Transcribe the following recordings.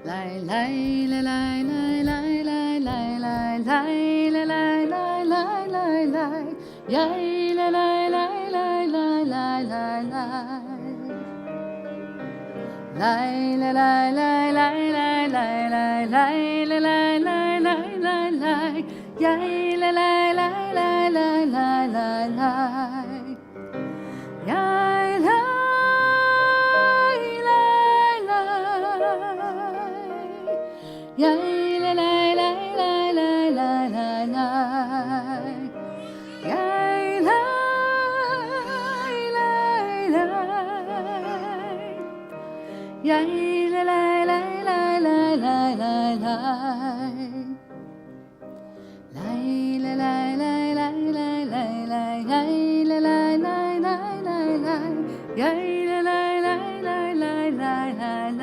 Lai lai la lai lai lai lai lai lai lai la lai lai lai lai lai yai la lai lai lai lai lai lai lai la lai lai lai lai lai lai lai la lai lai lai lai lai yai la lai lai lai lai lai lai lai yai la yai la la la la la la la la yai la la la yai la la la la la la la la lai la la la la la la la yai la la la la la la yai la la la la la la la la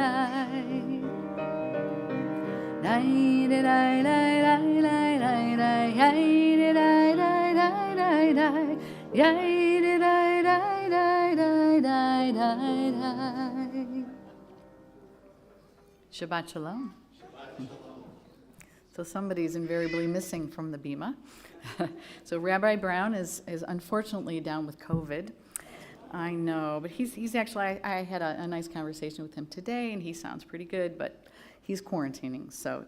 Yai da da da da da da yai da da da da da yai da da da da da da. Shabbat Shalom. So somebody's invariably missing from the bima. So Rabbi Brown is unfortunately down with COVID. I know, but he's actually, I had a nice conversation with him today, and he sounds pretty good, but he's quarantining, so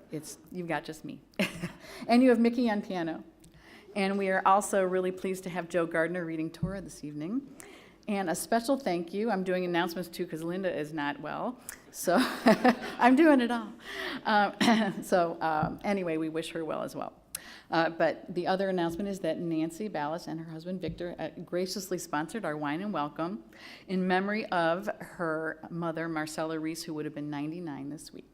you've got just me. And you have Mickey on piano. And we are also really pleased to have Joe Gardner reading Torah this evening. And a special thank you. I'm doing announcements too because Linda is not well, so I'm doing it all. Anyway, we wish her well as well. But the other announcement is that Nancy Ballas and her husband Victor graciously sponsored our wine and welcome in memory of her mother, Marcella Reese, who would have been 99 this week.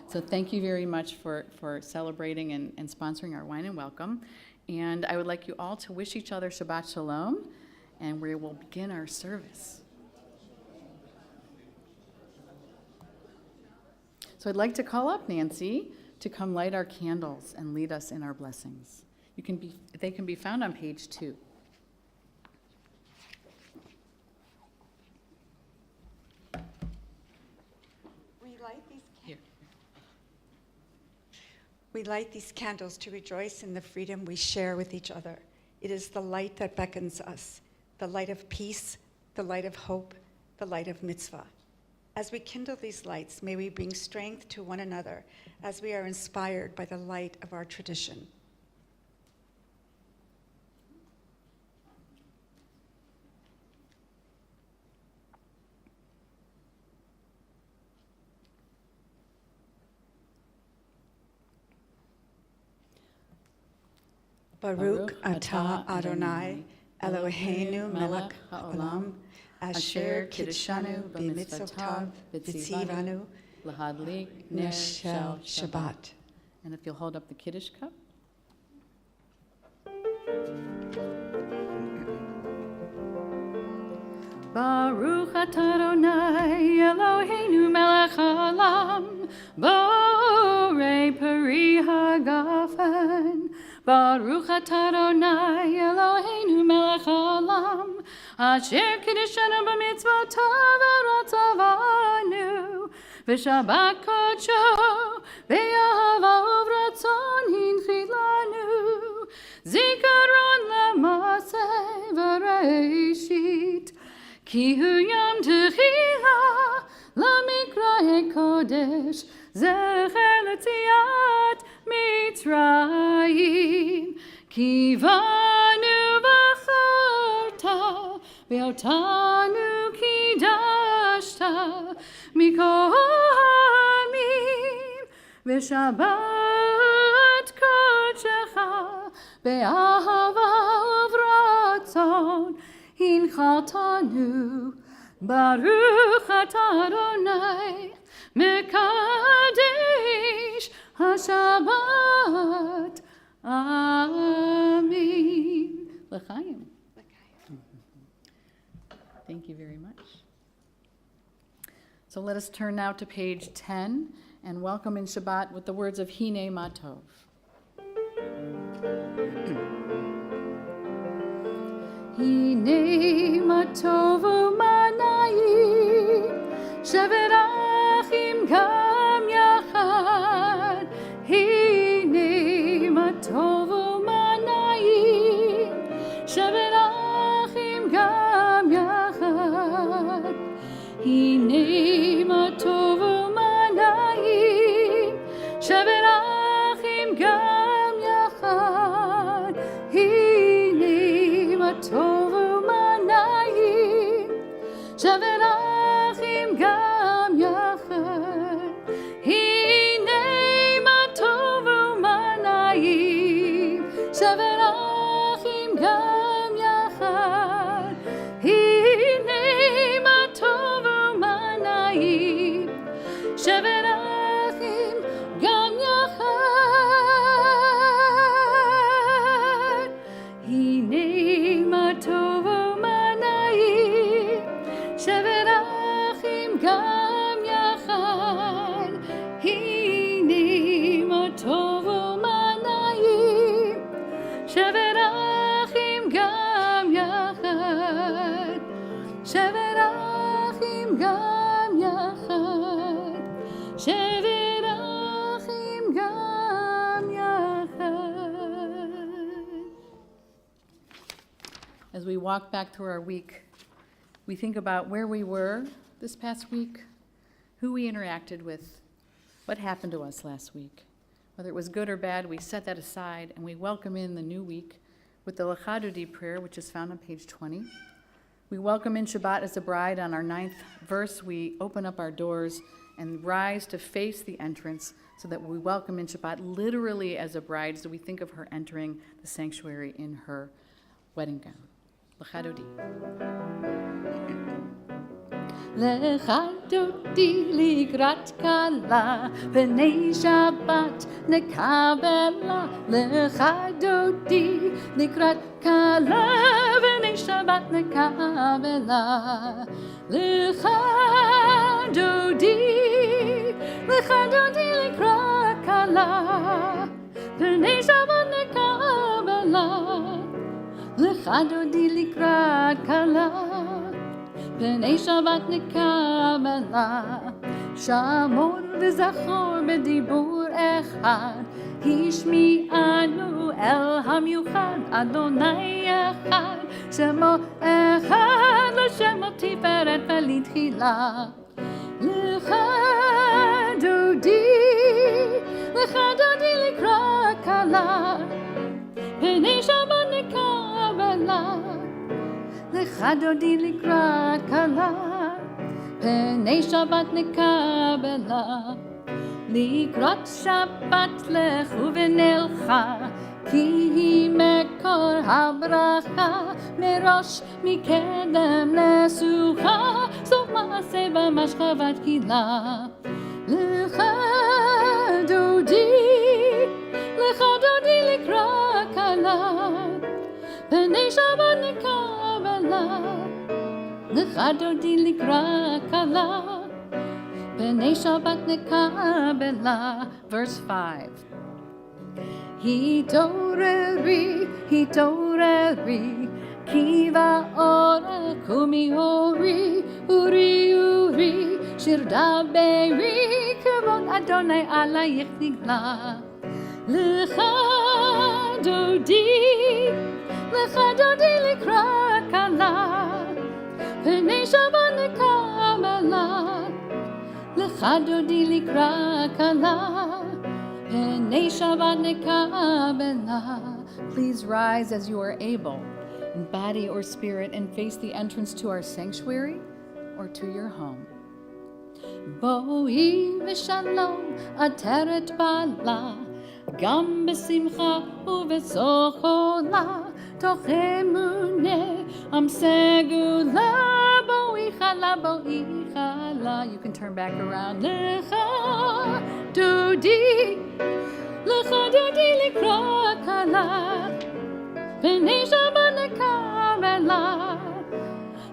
So thank you very much for celebrating and sponsoring our wine and welcome. And I would like you all to wish each other Shabbat Shalom, and we will begin our service. So I'd like to call up Nancy to come light our candles and lead us in our blessings. They can be found on page 2. We light these candles to rejoice in the freedom we share with each other. It is the light that beckons us, the light of peace, the light of hope, the light of mitzvah. As we kindle these lights, may we bring strength to one another as we are inspired by the light of our tradition. Baruch atah Adonai, Eloheinu melech haolam, asher kiddushanu b'mitzvotav v'tzivanu Lahadlik ner shel Shabbat. And if you'll hold up the Kiddush cup. Baruch atah Adonai, Eloheinu melech haolam, borei peri hagafen. Baruch atah Adonai, Eloheinu melech haolam, asher kiddushanu b'mitzvotav v'ratzavanu, v'shabbat kodsho, v'yahava uvratzon hinchit lanu, zikaron l'maseh v'reishit, ki hu yom techila l'mikra'e kodesh, zecher l'tziat Mitzrayim, kivanu v'charta, ve'otanu kidashta, mikol ha'amim, ve'shabbat kodshecha, ve'ahava uvratzon, hinchatanu, baruch atah Adonai, mekadesh HaShabbat, Amen. L'chaim. Thank you very much. So let us turn now to page 10 and welcome in Shabbat with the words of Hine Matov. Hine Matov u'manai, shevet achim gam yachad, הנה מה טוב ומה נעים, שבת אחים גם יחד. הנה מה טוב ומה נעים, שבת אחים גם יחד. הנה מה טוב ומה נעים, שבת אחים גם יחד. הנה מה טוב ומה נעים, שבת אחים גם יחד. הנה מה טוב ומה נעים, שבת אחים גם יחד. הנה מה טוב ומה נעים, שבת אחים גם יחד. שבת אחים גם יחד. שבת אחים גם יחד. As we walk back through our week, we think about where we were this past week, who we interacted with, what happened to us last week. Whether it was good or bad, we set that aside and we welcome in the new week with the Lechadodi prayer, which is found on page 20. We welcome in Shabbat as a bride. On our 9th verse, we open up our doors and rise to face the entrance so that we welcome in Shabbat literally as a bride, so we think of her entering the sanctuary in her wedding gown. Lechadodi. Lechadodi לקראת כלה, פני שבת נקבלה. Lechadodi לקראת כלה, פני שבת נקבלה. Lechadodi לקראת כלה, פני שבת נקבלה. Lechadodi לקראת כלה, פני שבת נקבלה. שמור וזכור בדיבור אחד, השמיענו אל המיוחד, אדוני אחד, שמו אחד, לא שמו תפארת ולתחילה. Lechadodi לקראת כלה, פני שבת נקבלה. Lechadodi לקראת כלה, פני שבת נקבלה. לקראת שבת לכו ונלכה, כי היא מקור הברכה. מראש מקדם לסוכה, סוף מעשה במשכבת קהילה. Lechadodi לקראת כלה, פני שבת נקבלה. Lechadodi לקראת כלה, פני שבת נקבלה. Verse 5. התעוררי, התעוררי, כי באור קומי אורי, אורי אורי, שיר דברי, כבוד אדוני עלייך נגלה. Lechadodi לקראת כלה, פני שבת נקבלה. Lechadodi לקראת כלה, פני שבת נקבלה. Please rise as you are able, in body or spirit, and face the entrance to our sanctuary or to your home. בואי ושלום עטרת בעלה, גם בשמחה ובזוכלה, תוך אמונה עם סגולה. בואי חלה, בואי חלה. You can turn back around. Lechadodi לקראת כלה, פני שבת נקבלה.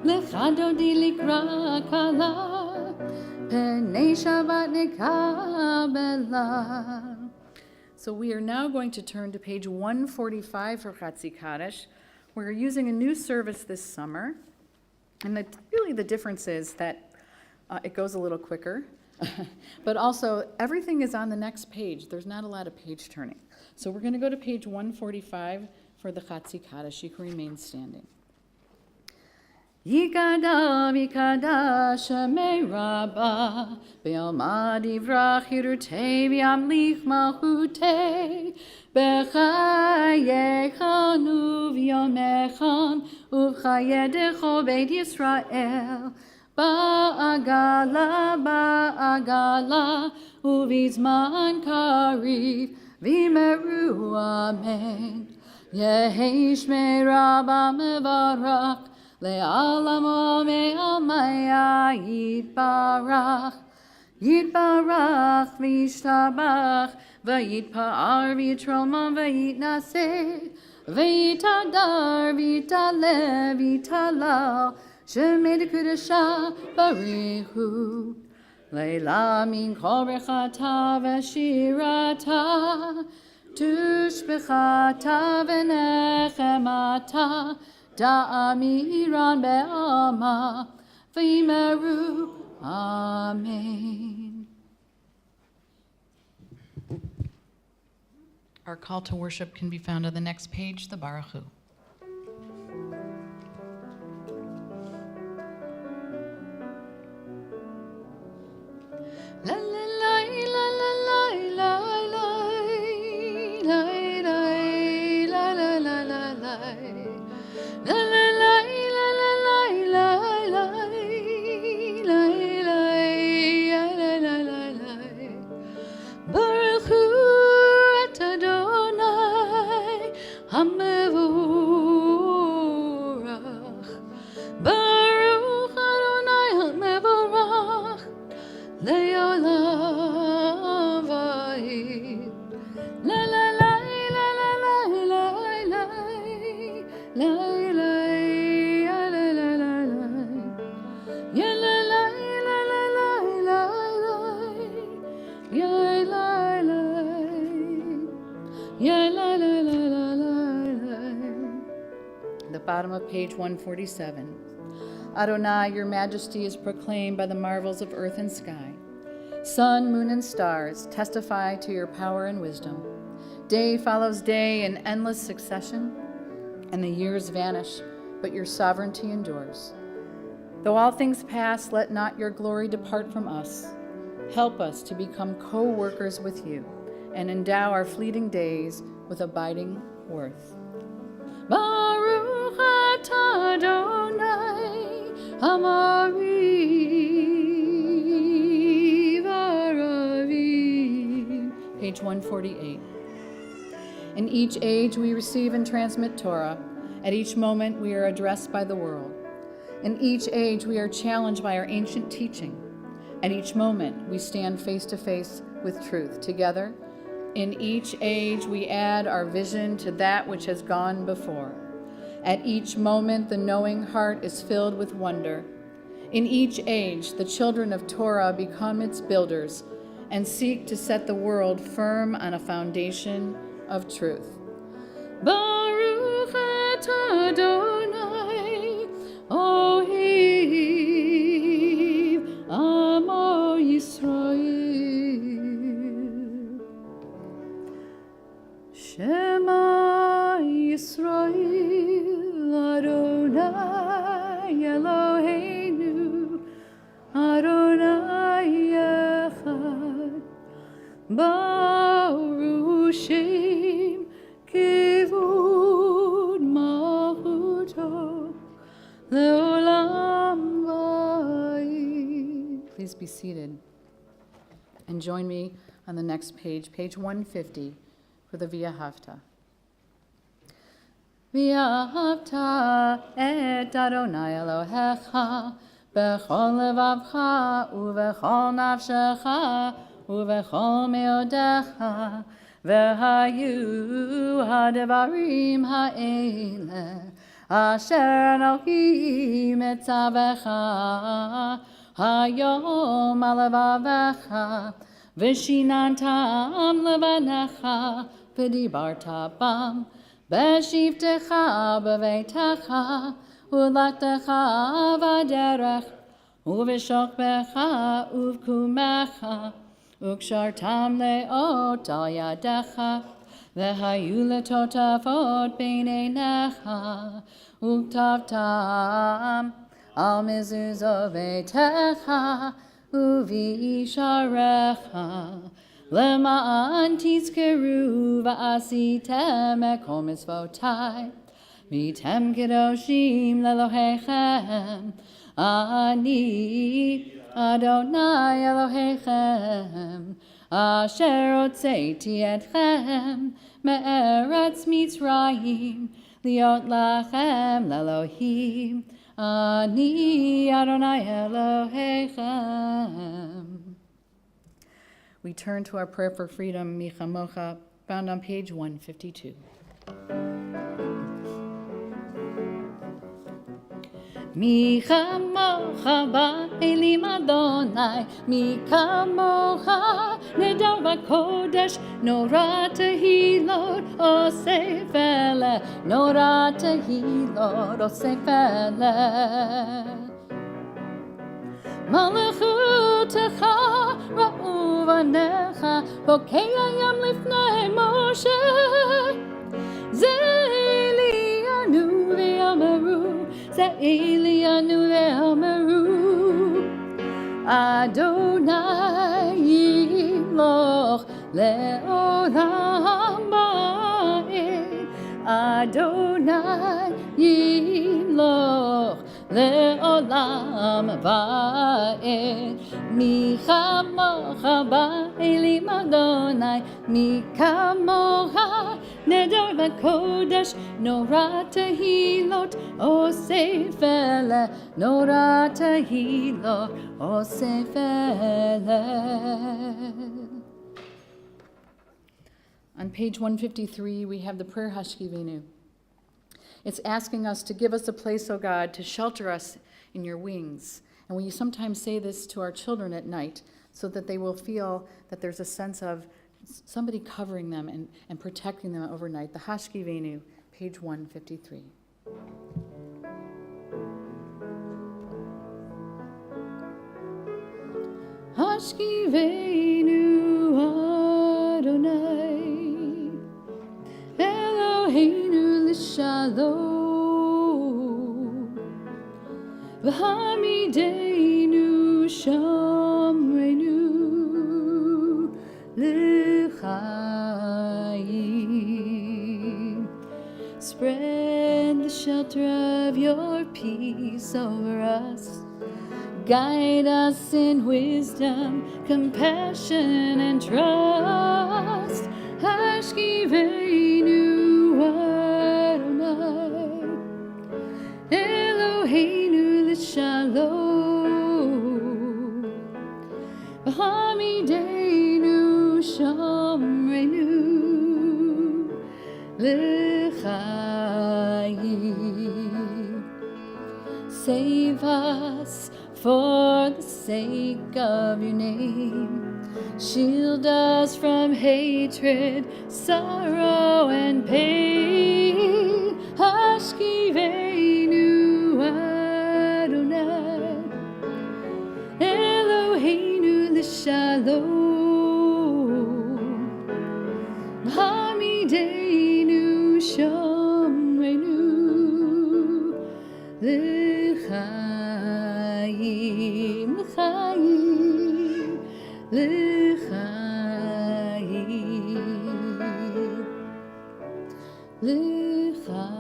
Lechadodi לקראת כלה, פני שבת נקבלה. So we are now going to turn to page 145 for Chatzi Kaddish. We're using a new service this summer, and really the difference is that it goes a little quicker, but also everything is on the next page. There's not a lot of page turning. So we're going to go to page 145 for the Chatzi Kaddish. You can remain standing. Yikada vikada shemei rabba be'alma divrach yirutei v'yamlich malchutei b'chayechan uv'yomechan uv'chayedecho beit Yisrael ba'agala uv'izman kariv v'meru amen yehi shmei rabba mevarach Le'alamo me'almaya yitbarach, yitbarach v'yishtabach, v'yitpa'ar v'yitroma v'yitnaseh, v'yitadar v'yitale v'yitalal, shemei dekudesha barichu. Le'la min kol brechata v'shirata, tushbechata v'nechemata, Da'amiran be'alma v'imeru. Amen. Our call to worship can be found on the next page, the Baruch Hu. La la la la la la la la la la la la la la. La la la la la la la la la la la la. Baruch Hu et Adonai Hamevorach. Baruch Adonai Hamevorach le'olam va'id. La la la la la la la la la. The bottom of page 147. Adonai, your majesty is proclaimed by the marvels of earth and sky. Sun, moon, and stars testify to your power and wisdom. Day follows day in endless succession, and the years vanish, but your sovereignty endures. Though all things pass, let not your glory depart from us. Help us to become co-workers with you and endow our fleeting days with abiding worth. Baruch atah Adonai Hamariv Araviv. Page 148. In each age we receive and transmit Torah. At each moment we are addressed by the world. In each age we are challenged by our ancient teaching. At each moment we stand face to face with truth. Together, in each age we add our vision to that which has gone before. At each moment the knowing heart is filled with wonder. In each age the children of Torah become its builders and seek to set the world firm on a foundation of truth. Baruch atah Adonai Ohiv Amo Yisrael. Shema Yisrael Adonai Eloheinu Adonai Echad Baruch Shem Kivud Malchuto Leolam Va'id. Please be seated and join me on the next page, page 150, for the V'ahavta. V'ahavta et Adonai Elohecha b'chol levavcha u'v'chol nafshecha u'v'chol meodecha v'hayu ha'devarim ha'ele asher Elohim etzavecha hayom alevavecha v'shinantam levanecha v'dibarta bam b'shivtecha b'veitecha u'laktecha v'derech u'v'shokbecha u'v'kumecha u'kshartam le'ot al yadecha v'hayu letotafot b'neinecha u'ktavtam al mezuzot beitecha uvisharecha lema'an tizkeru va'asitem ekol mitzvotai vitem kedoshim lelohechem ani Adonai Elohechem asher hotzeiti etchem me'eretz Mitzrayim liot lachem lelohim ani Adonai Elohechem. We turn to our prayer for freedom, Michamocha, found on page 152. Mi chamocha ba'elim Adonai, mi kamocha nedar v'kodesh, nora tehilot osef eleh, nora tehilot osef eleh. Malachutecha ra'u v'necha, bokei hayam lifnei Moshe, ze'elianu ve'amaru, Ze'elianu ve'amaru Adonai yimloch le'olam ba'ed Adonai yimloch le'olam ba'ed Mi chamocha ba'elim Adonai Mi kamocha Nedar v'kodesh, nora tehilot, osef eleh, nora tehilot, osef eleh. On page 153, we have the prayer Hashkivenu. It's asking us to give us a place, O God, to shelter us in your wings. And we sometimes say this to our children at night so that they will feel that there's a sense of somebody covering them and protecting them overnight. The Hashkivenu, page 153. Hashkivenu Adonai Eloheinu l'shalom V'hamidenu shamrenu l'chaim. Spread the shelter of your peace over us. Guide us in wisdom, compassion, and trust. Hashkivenu Adonai Eloheinu l'shalom V'hamidenu shamrenu l'chaim. Save us for the sake of your name. Shield us from hatred, sorrow, and pain. Hashkivenu Adonai Eloheinu l'shalom Hamidenu shamrenu l'chaim, l'chaim, l'chaim, l'chaim.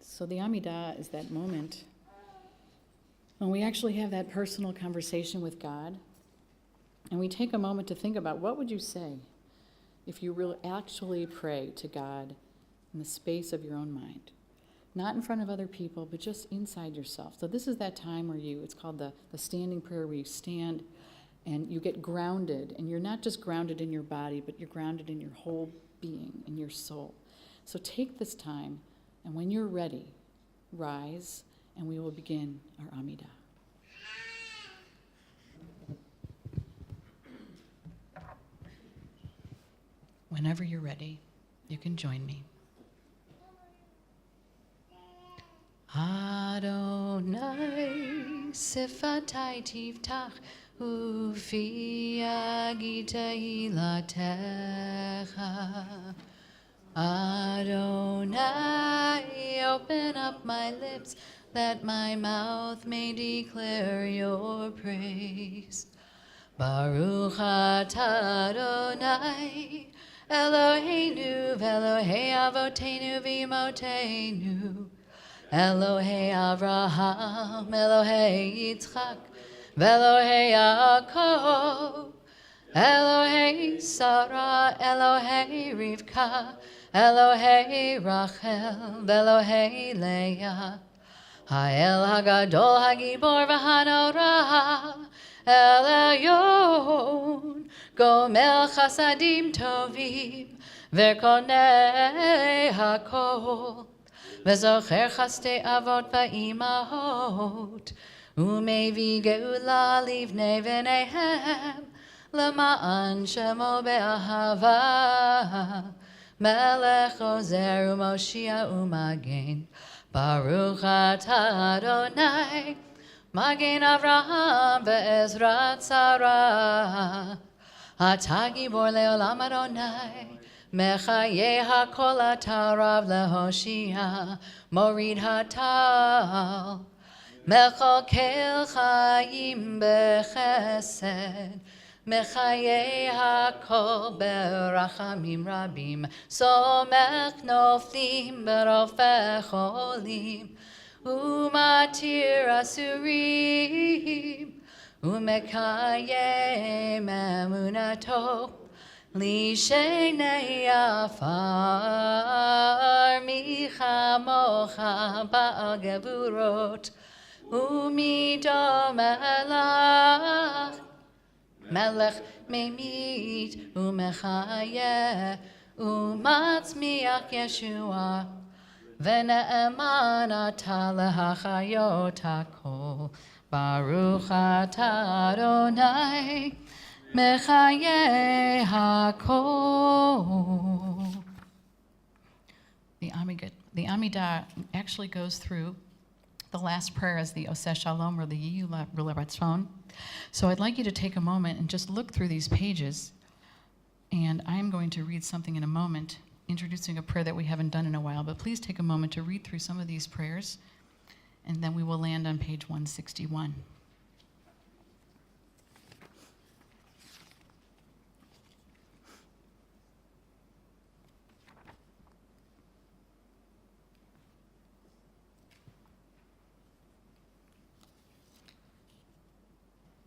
So the Amidah is that moment when we actually have that personal conversation with God, and we take a moment to think about what would you say if you really actually pray to God in the space of your own mind. Not in front of other people, but just inside yourself. So this is that time where it's called the standing prayer, where you stand and you get grounded, and you're not just grounded in your body, but you're grounded in your whole being, in your soul. So take this time, and when you're ready, rise, and we will begin our Amidah. Whenever you're ready, you can join me. Adonai שפתי תפתח ופי יגיד תהילתך. Adonai, open up my lips, that my mouth may declare your praise. Baruch atah Adonai, Eloheinu v'Elohei avotenu v'imotenu, Elohei Avraham, Elohei Yitzchak, v'Elohei Yaakov, Elohei Sarah, Elohei Rivka, Elohei Rachel, v'Elohei Leah, Ha'el Hagadol Hagibor v'Hanorah, El Elyon, Gomel Chasadim Tovim, V'Konei Hakol, V'Zocher Chastei Avot v'Imahot, Umevi Geula Livnei V'Nehem, L'ma'an Shemo Be'ahava, Melech Ozer U'Moshia U'Magen, Baruch atah Adonai, Magen Avraham ve'Ezrat Sarah, Atah Gibor le'olam Adonai, Mechaye hakol atah Rav lehoshia, Morid hatal, Mechokel chayim bechesed, Mechaye hakol berachamim rabim, Somech noflim berofeh cholim, Umatir asurim, Umekayem emunato, Lishenei afar, Michamocha ba'al gevurot, Umido melech, Melech memit, Umechayeh, Umatzmiach Yeshua, V'ne'eman atah lehachayot hakol, Baruch atah Adonai, Mechayeh hakol. The Amidah actually goes through the last prayer as the Oseh Shalom or the Yiyu L'Ratzon. So I'd like you to take a moment and just look through these pages, and I'm going to read something in a moment, introducing a prayer that we haven't done in a while, but please take a moment to read through some of these prayers, and then we will land on page 161.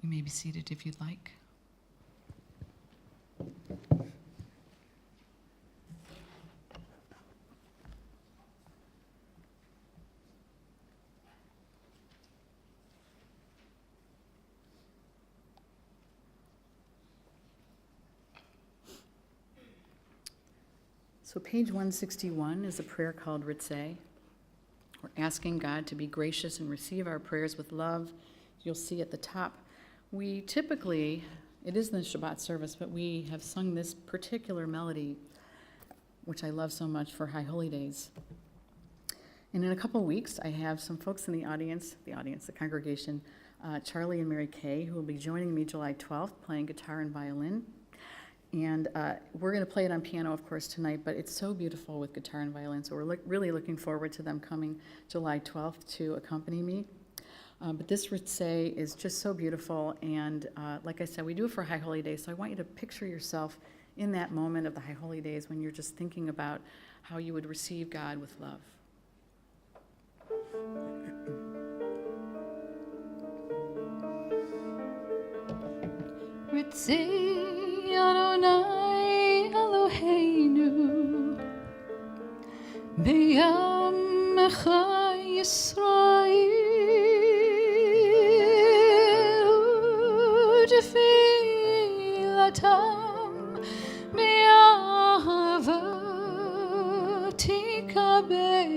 You may be seated if you'd like. So page 161 is a prayer called Ritzeh. We're asking God to be gracious and receive our prayers with love. You'll see at the top. We typically, it is in the Shabbat service, but we have sung this particular melody, which I love so much, for High Holy Days. And in a couple weeks, I have some folks in the congregation, Charlie and Mary Kay, who will be joining me July 12th, playing guitar and violin. And we're going to play it on piano, of course, tonight, but it's so beautiful with guitar and violin, so we're really looking forward to them coming July 12th to accompany me. But this Ritzeh is just so beautiful, and like I said, we do it for High Holy Days, so I want you to picture yourself in that moment of the High Holy Days when you're just thinking about how you would receive God with love. Ritzeh Adonai Eloheinu B'yamecha Yisrael U'tefilatam B'yahava Tikabel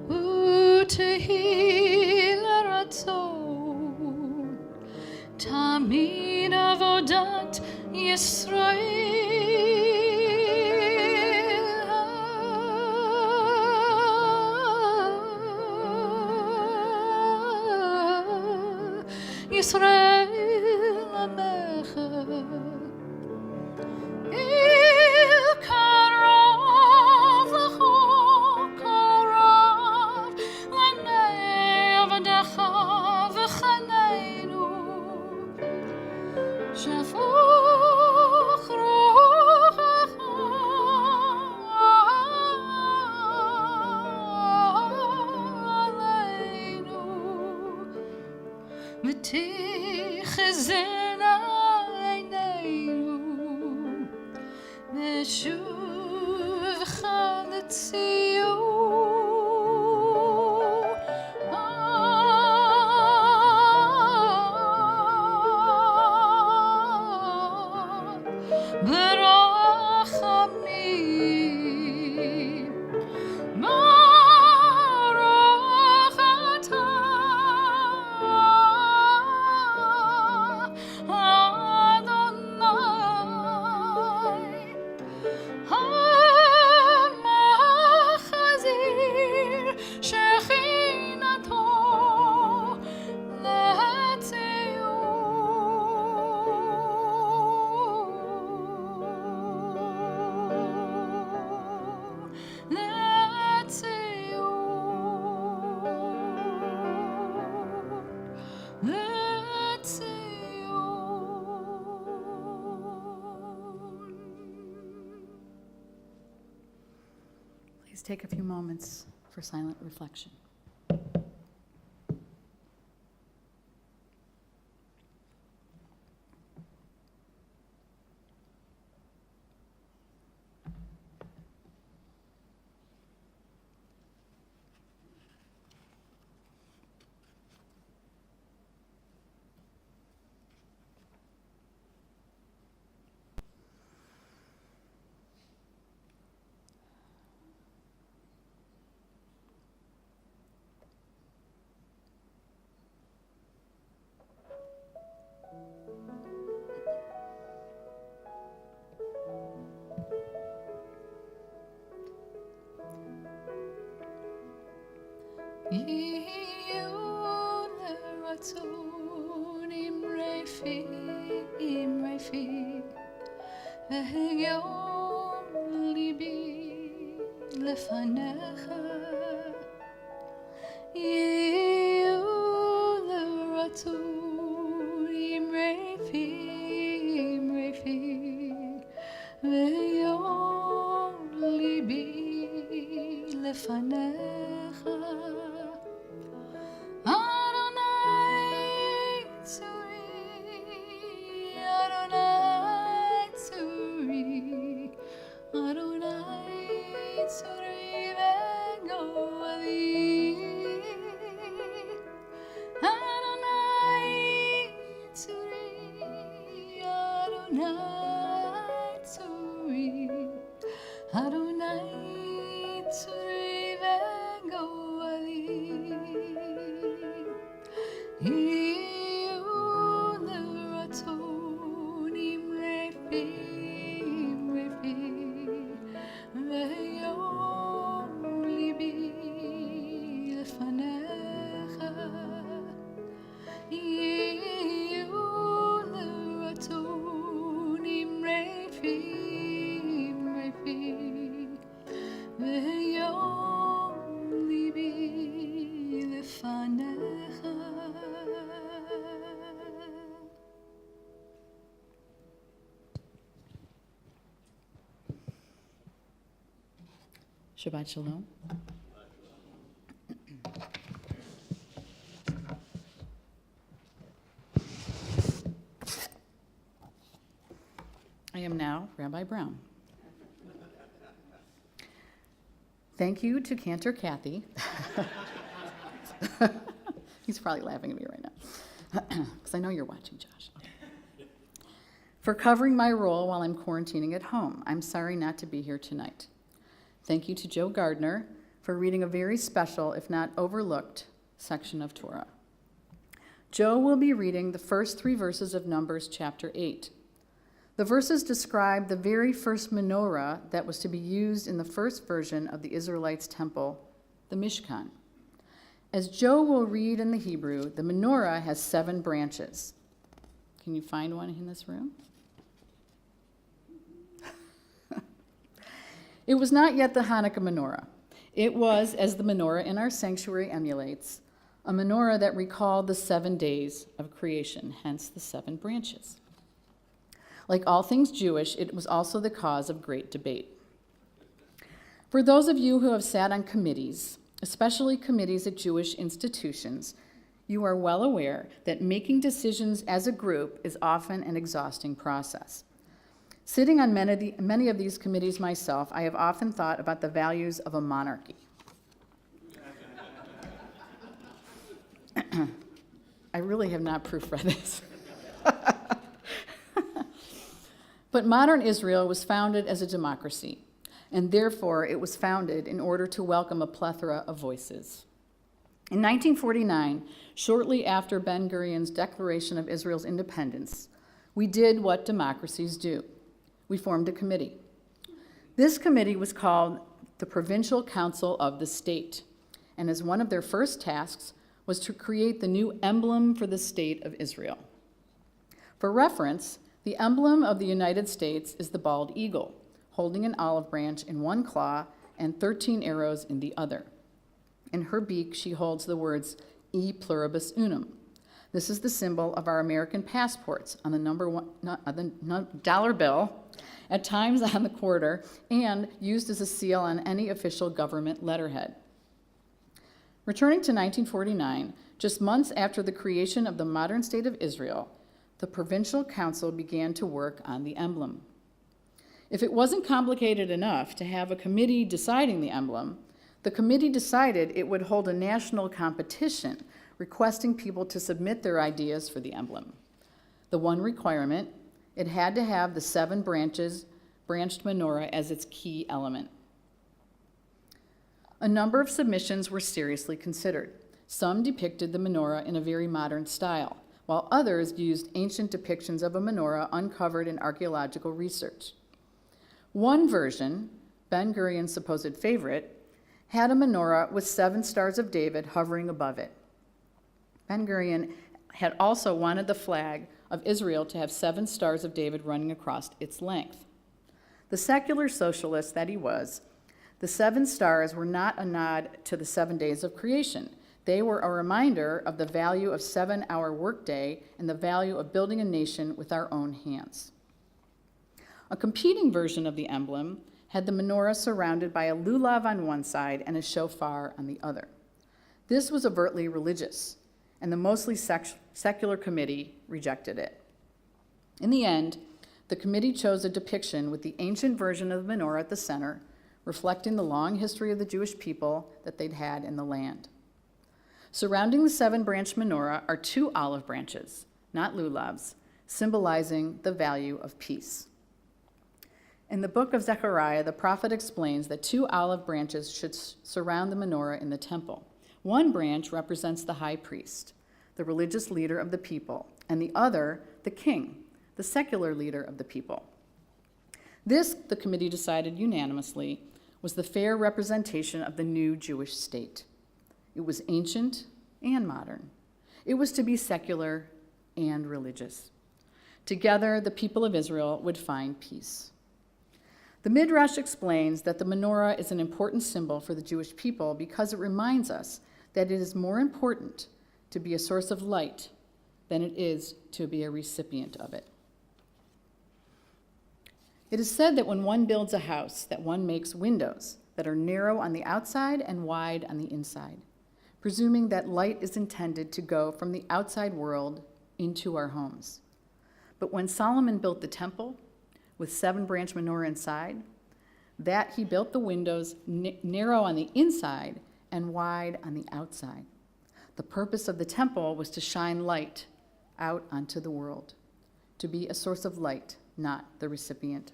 U'tehila Ratzon Tamid Avodat Yisrael ישראל עמך, אל קרוב לך, קרוב לעיני עבדך וחננו, שפוך רוחך עלינו, ותחזינה עינינו, נשובך לציון. ברחמים, ברוך אתה, אדוני, המחזיר שכינתו Please take a few moments for silent reflection. יהיו לרצון אמרי פי, והיום ליבי לפניך. יהיו לרצון אמרי פי, והיום ליבי לפניך. Shabbat Shalom. I am now Rabbi Brown. Thank you to Cantor Kathy. He's probably laughing at me right now, because I know you're watching, Josh. For covering my role while I'm quarantining at home. I'm sorry not to be here tonight. Thank you to Joe Gardner for reading a very special, if not overlooked, section of Torah. Joe will be reading the first 3 verses of Numbers chapter 8. The verses describe the very first menorah that was to be used in the first version of the Israelites' temple, the Mishkan. As Joe will read in the Hebrew, the menorah has 7 branches. Can you find one in this room? It was not yet the Hanukkah menorah. It was, as the menorah in our sanctuary emulates, a menorah that recalled the 7 days of creation, hence the 7 branches. Like all things Jewish, it was also the cause of great debate. For those of you who have sat on committees, especially committees at Jewish institutions, you are well aware that making decisions as a group is often an exhausting process. Sitting on many of these committees myself, I have often thought about the values of a monarchy. I really have not proofread this. But modern Israel was founded as a democracy, and therefore it was founded in order to welcome a plethora of voices. In 1949, shortly after Ben-Gurion's declaration of Israel's independence, we did what democracies do. We formed a committee. This committee was called the Provincial Council of the State, and as one of their first tasks was to create the new emblem for the state of Israel. For reference, the emblem of the United States is the bald eagle, holding an olive branch in one claw and 13 arrows in the other. In her beak, she holds the words E pluribus unum. This is the symbol of our American passports on the dollar bill, at times on the quarter, and used as a seal on any official government letterhead. Returning to 1949, just months after the creation of the modern state of Israel, the Provincial Council began to work on the emblem. If it wasn't complicated enough to have a committee deciding the emblem, the committee decided it would hold a national competition requesting people to submit their ideas for the emblem. The one requirement, it had to have the 7 branched menorah as its key element. A number of submissions were seriously considered. Some depicted the menorah in a very modern style, while others used ancient depictions of a menorah uncovered in archaeological research. One version, Ben-Gurion's supposed favorite, had a menorah with 7 stars of David hovering above it. Ben-Gurion had also wanted the flag of Israel to have 7 stars of David running across its length. The secular socialist that he was, the 7 stars were not a nod to the 7 days of creation. They were a reminder of the value of 7-hour workday and the value of building a nation with our own hands. A competing version of the emblem had the menorah surrounded by a lulav on one side and a shofar on the other. This was overtly religious, and the mostly secular committee rejected it. In the end, the committee chose a depiction with the ancient version of the menorah at the center, reflecting the long history of the Jewish people that they'd had in the land. Surrounding the 7-branch menorah are 2 olive branches, not lulavs, symbolizing the value of peace. In the book of Zechariah, the prophet explains that 2 olive branches should surround the menorah in the temple. One branch represents the high priest, the religious leader of the people, and the other, the king, the secular leader of the people. This, the committee decided unanimously, was the fair representation of the new Jewish state. It was ancient and modern. It was to be secular and religious. Together, the people of Israel would find peace. The Midrash explains that the menorah is an important symbol for the Jewish people because it reminds us that it is more important to be a source of light than it is to be a recipient of it. It is said that when one builds a house, that one makes windows that are narrow on the outside and wide on the inside, presuming that light is intended to go from the outside world into our homes. But when Solomon built the temple, with 7-branch menorah inside, that he built the windows narrow on the inside and wide on the outside. The purpose of the temple was to shine light out onto the world, to be a source of light, not the recipient.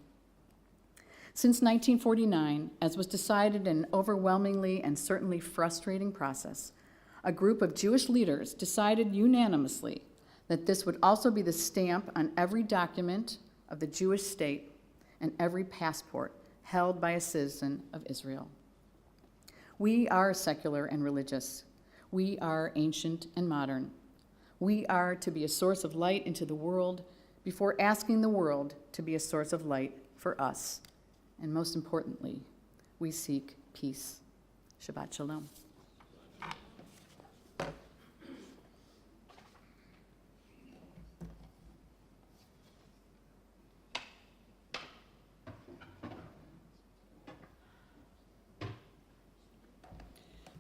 Since 1949, as was decided in an overwhelmingly and certainly frustrating process, a group of Jewish leaders decided unanimously that this would also be the stamp on every document of the Jewish state and every passport held by a citizen of Israel. We are secular and religious. We are ancient and modern. We are to be a source of light into the world before asking the world to be a source of light for us. And most importantly, we seek peace. Shabbat Shalom.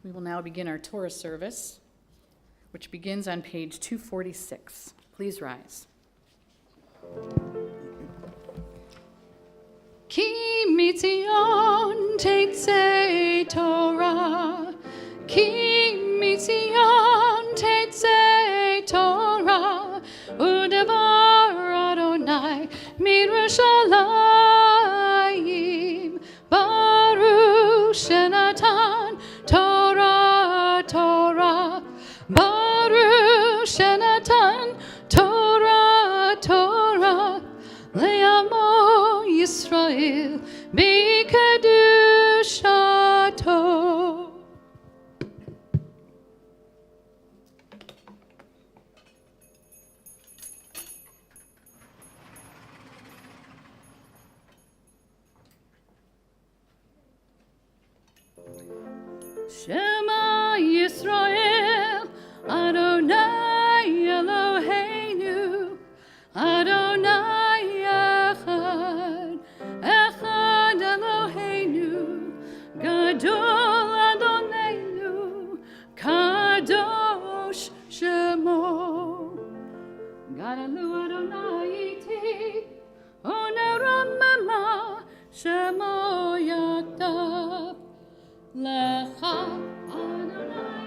We will now begin our Torah service, which begins on page 246. Please rise. Ki mitzion tetzei Torah, ki mitzion tetzei Torah, u'devar Adonai mirushalayim, baruch shenatan Torah, Torah, baruch shenatan Torah, Torah, le'amo Yisrael b'kedushato. Shema Yisrael, Adonai Eloheinu, Adonai Echad, Echad Eloheinu, Gadol Adonenu, Kadosh Shemo. Gadalu Adonai iti, Oneramema, Shemo Yaktav. Lecha Adonai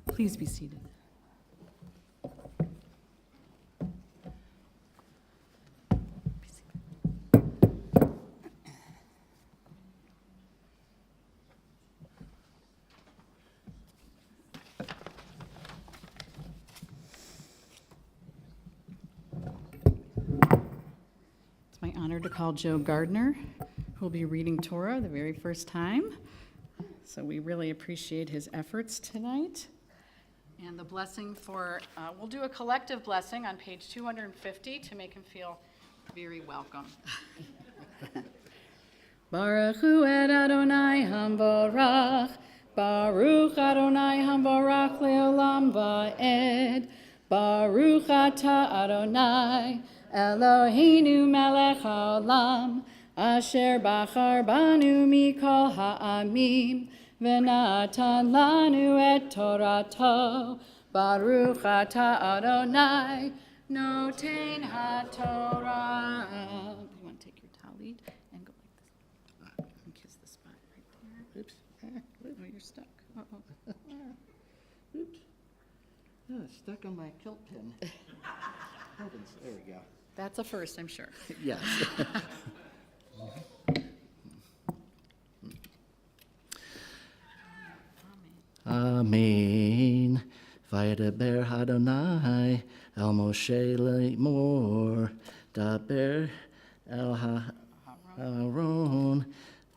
Please be seated. It's my honor to call Joe Gardner, who will be reading Torah the very first time. So we really appreciate his efforts tonight. And the blessing for, we'll do a collective blessing on page 250 to make him feel very welcome. Baruch hu et Adonai hamvorach. Baruch Adonai hamvorach leolam va'ed. Baruch ata Adonai Eloheinu melech haolam. Asher bachar banu mikol ha'amim. V'natan lanu et Torato. Baruch ata Adonai noten haTorah. You want to take your talit and go like this and kiss the spot right there. Oops. Oh, you're stuck. Uh-oh. Oops. Oh, it's stuck on my kilt pin. Heavens, there we go. That's a first, I'm sure. Yes. Amen. Vaydaber Adonai el Moshe lemor, daber el Aaron,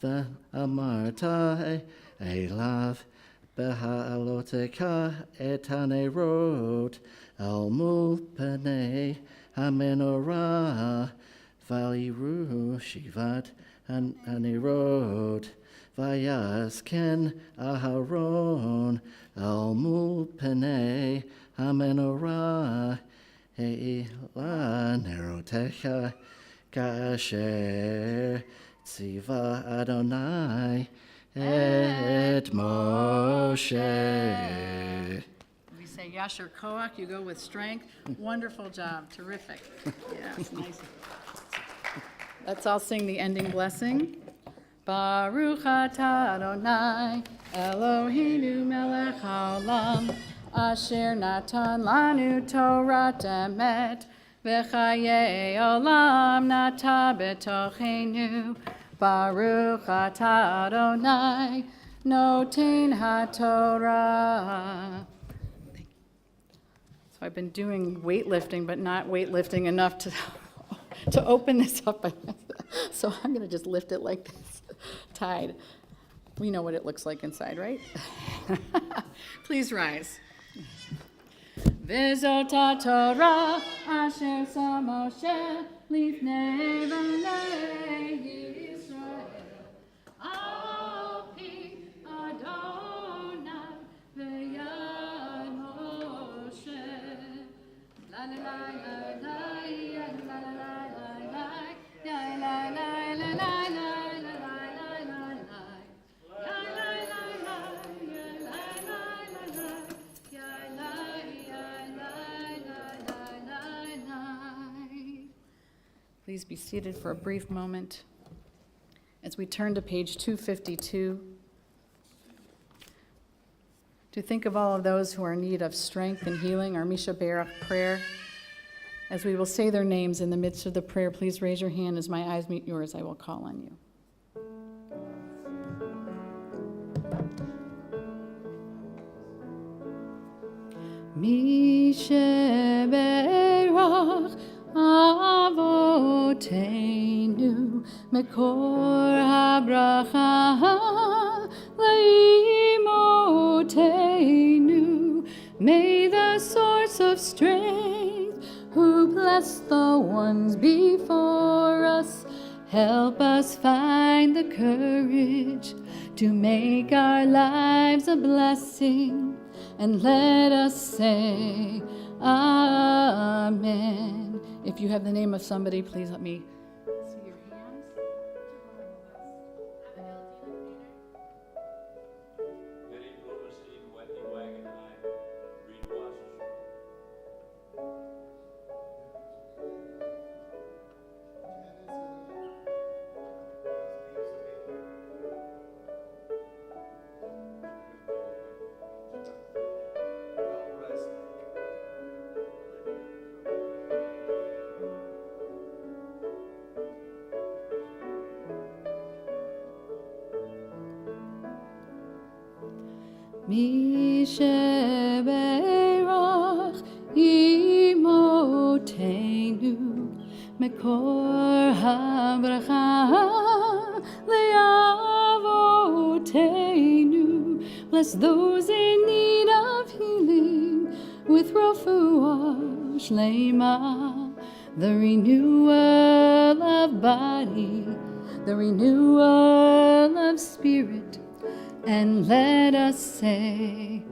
ve'amartai elav beha'aloteka et hanerot el mul penei hamenorah valiru shivat hanerot. Vayasken Aharon al mul penei hamenorah he'ila nerotecha kasher tziva Adonai et Moshe. We say Yasher Koach, you go with strength. Wonderful job, terrific. Yes, nice. Let's all sing the ending blessing. Baruch atah Adonai Eloheinu melech haolam asher natan lanu Torat emet v'chayei olam nata b'tochenu. Baruch atah Adonai noten haTorah. So I've been doing weightlifting, but not weightlifting enough to open this up. So I'm going to just lift it like this, tied. We know what it looks like inside, right? Please rise. V'zot Torah asher sa Moshe lifnei bnei Yisrael al pi Adonai v'yad Moshe. La la la la la la la la la la la la la la. Please be seated for a brief moment as we turn to page 252 to think of all of those who are in need of strength and healing, our Misha Berach prayer. As we will say their names in the midst of the prayer, please raise your hand as my eyes meet yours. I will call on you. Misha Berach Avotenu Mekor HaBracha Leimotenu. May the source of strength, who bless the ones before us, help us find the courage to make our lives a blessing, and let us say Amen. If you have the name of somebody, please let me see your hands. Betty Blumenstein, Wendy Wagenheim, Reed Wassershore. Misha Berach Imotenu Mekor HaBracha Le'avotenu. Bless those in need of healing with Refuah Shlema, the renewal of body, the renewal of spirit, and let us say,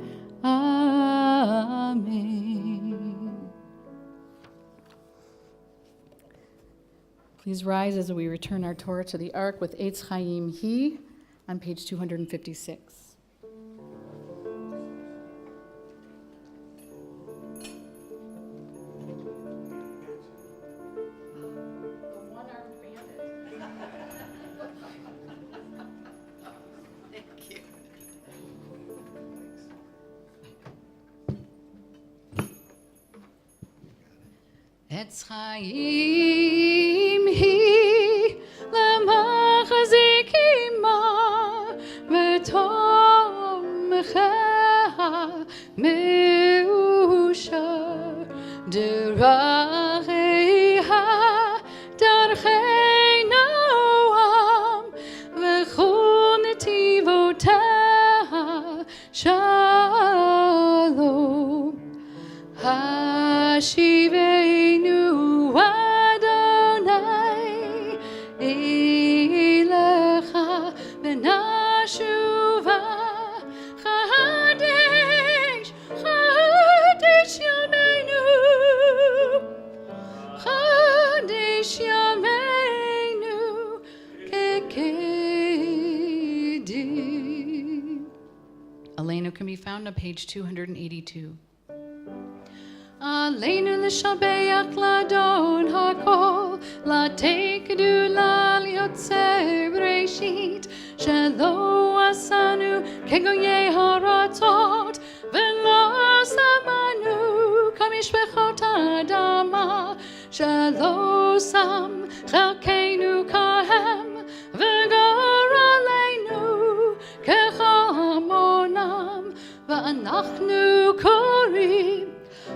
Amen. Please rise as we return our Torah to the Ark with Eitz Chaim He on page 256. Etz Chaim He למחזיקima ותומכה מאושר דרכיה דרכי נועם וכל נתיבותיה שלום השיבנו אדוני אליך ונשובה חדש חדש ימינו חדש ימינו כקדם. Elena can be found on page 282. עלינו לשבח לאדון הכל, לתת גדולה ליוצר בראשית, שלא עשנו כגויי הארצות, ולא שמנו כמשפחות האדמה, שלא שם חלקנו כהם, וגורלנו כחמונם, ואנחנו קוראים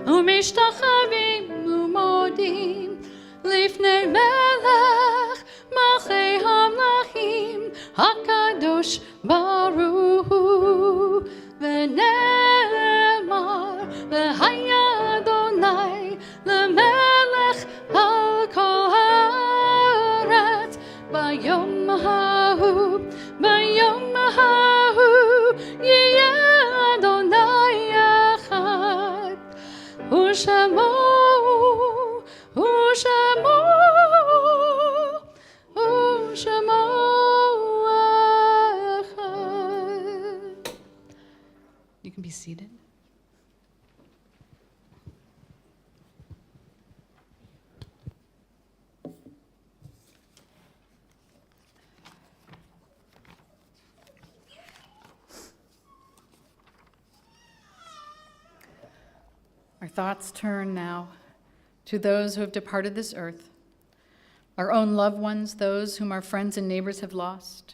ומשתחווים ומודים לפני מלך מלכי המלכים הקדוש ברוך הוא, ונאמר והיה אדוני למלך על כל הארץ ביום ההוא ביום ההוא יהיה אדוני אחד ושמו אחד. You can be seated. Our thoughts turn now to those who have departed this earth, our own loved ones, those whom our friends and neighbors have lost,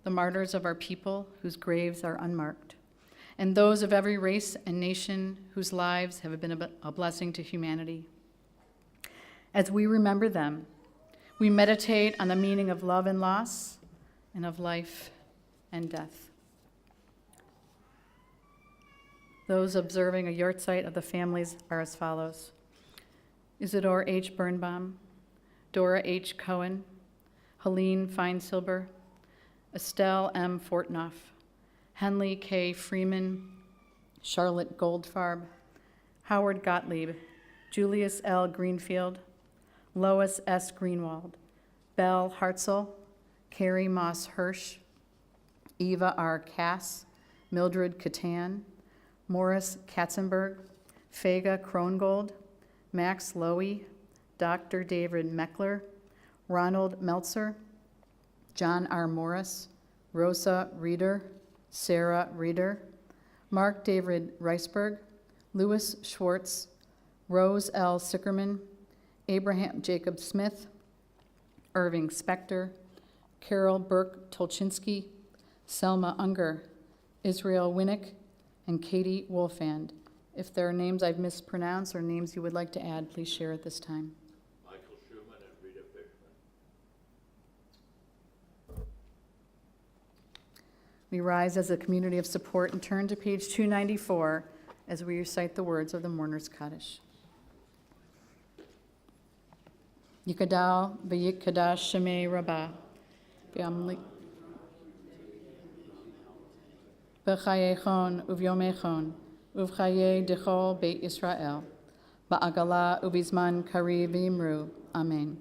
the martyrs of our people whose graves are unmarked, and those of every race and nation whose lives have been a blessing to humanity. As we remember them, we meditate on the meaning of love and loss, and of life and death. Those observing a yahrzeit of the families are as follows: Isidore H. Birnbaum, Dora H. Cohen, Helene Feinsilber, Estelle M. Fortnoff, Henley K. Freeman, Charlotte Goldfarb, Howard Gottlieb, Julius L. Greenfield, Lois S. Greenwald, Belle Hartzell, Carrie Moss Hirsch, Eva R. Cass, Mildred Catan, Morris Katzenberg, Fega Krongold, Max Lowy, Dr. David Meckler, Ronald Meltzer, John R. Morris, Rosa Reeder, Sarah Reeder, Mark David Reisberg, Louis Schwartz, Rose L. Sickerman, Abraham Jacob Smith, Irving Spector, Carol Burke Tolchinsky, Selma Unger, Israel Winnick, and Katie Wolfand. If there are names I've mispronounced or names you would like to add, please share at this time. Michael Schumann and Rita Fishman. We rise as a community of support and turn to page 294 as we recite the words of the Mourner's Kaddish. Yikadal v'yikadash shemei rabbah, B'chayechon uvyomechon, uvchaye dechol Beit Yisrael, ba'agala ubizman kari v'imru. Amen.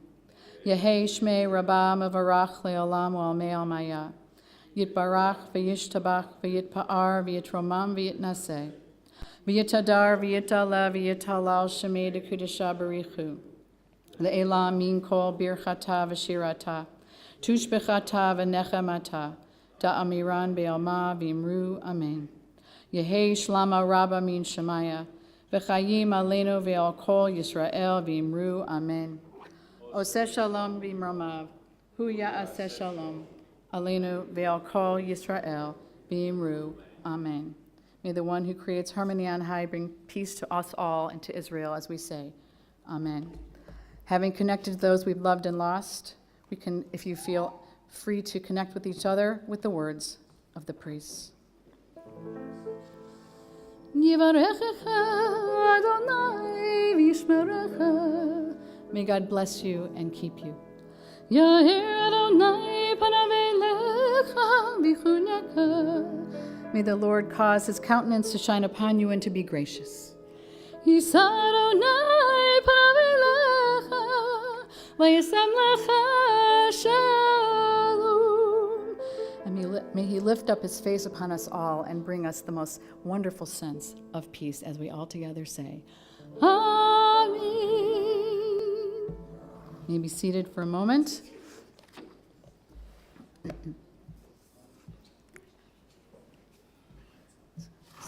Yehei shmei rabba mevarach le'olam u'almei almaya. Yitbarach v'yishtabach v'yitpa'ar v'yitromam v'yitnaseh. V'yitadar v'yitala v'yitalal shemei dekudesha barichu. Le'elam min kol birchata v'shirata. Tushbechata v'nechamata. Da'amiran be'alma v'imru. Amen. Yehei shlama rabba min shemaya. V'chayim aleinu ve'al kol Yisrael v'imru. Amen. Oseh shalom b'imromav. Hu ya'aseh shalom. Aleinu ve'al kol Yisrael v'imru. Amen. May the one who creates harmony on high bring peace to us all and to Israel as we say, Amen. Having connected those we've loved and lost, we can, if you feel free to connect with each other with the words of the priests. May God bless you and keep you. May the Lord cause his countenance to shine upon you and to be gracious. And may he lift up his face upon us all and bring us the most wonderful sense of peace as we all together say, Amen. You may be seated for a moment.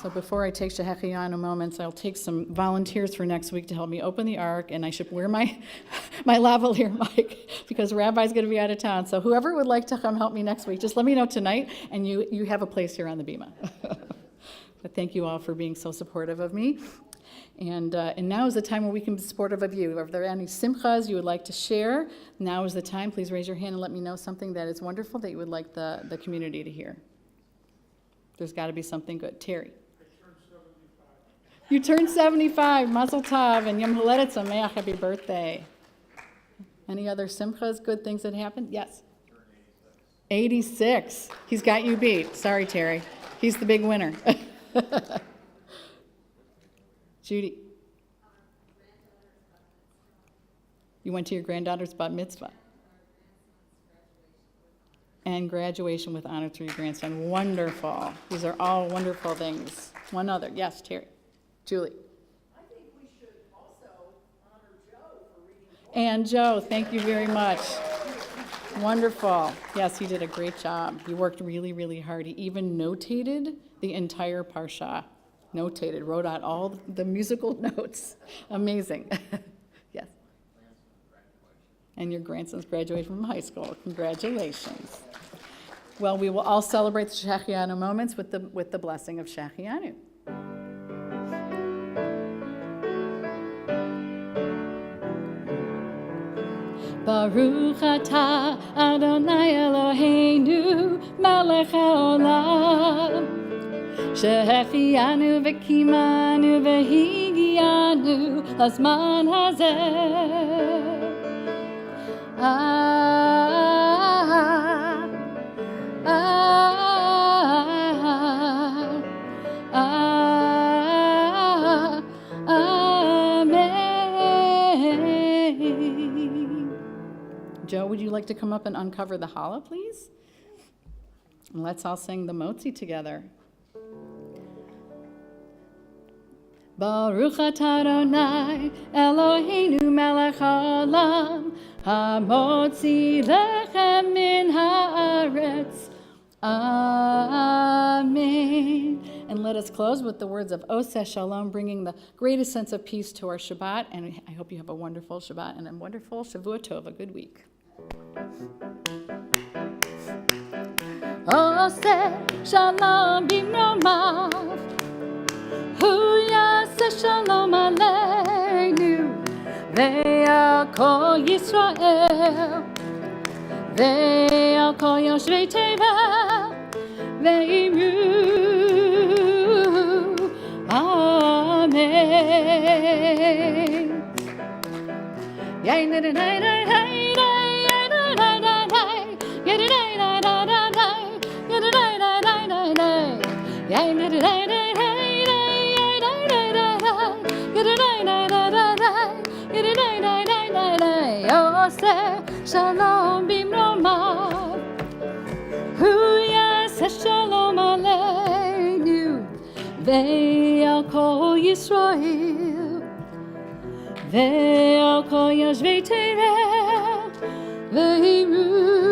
So before I take Shehechianu moments, I'll take some volunteers for next week to help me open the ark, and I should wear my lavalier mic because Rabbi's going to be out of town. So whoever would like to come help me next week, just let me know tonight, and you have a place here on the Bima. But thank you all for being so supportive of me. And now is the time where we can be supportive of you. If there are any simchas you would like to share, now is the time. Please raise your hand and let me know something that is wonderful that you would like the community to hear. There's got to be something good. Terry. You turned 75, Mazel Tov, and Yom Haledet Sameach, happy birthday. Any other simchas, good things that happened? Yes. 86. He's got you beat. Sorry, Terry. He's the big winner. Judy. You went to your granddaughter's bat mitzvah. And graduation with honor through your grandson. Wonderful. These are all wonderful things. One other. Yes, Terry. Julie. I think we should also honor Joe for reading. And Joe, thank you very much. Wonderful. Yes, he did a great job. He worked really, really hard. He even notated the entire parsha. Notated, wrote out all the musical notes. Amazing. Yes. And your grandson's graduated from high school. Congratulations. Well, we will all celebrate the Shehechianu moments with the blessing of Shehechianu. Baruch atah Adonai Eloheinu melech haolam shehechianu v'kimanu v'higianu lazman hazeh. Joe, would you like to come up and uncover the challah, please? And let's all sing the motzi together. Baruch atah Adonai Eloheinu melech haolam hamotzi lechem min haaretz. Amen. And let us close with the words of Oseh Shalom, bringing the greatest sense of peace to our Shabbat. And I hope you have a wonderful Shabbat and a wonderful Shavua Tov, a good week. Oseh Shalom bimromav, Hu yaseh shalom aleinu, ve'al kol Yisrael, ve'al kol yoshvei teva, ve'imru. Amen. Yay, Shalom bimroma. Huya se shalom aleinu. Ve'al kol Yisrael. Ve'al kol yoshvei Tereh. Ve'iru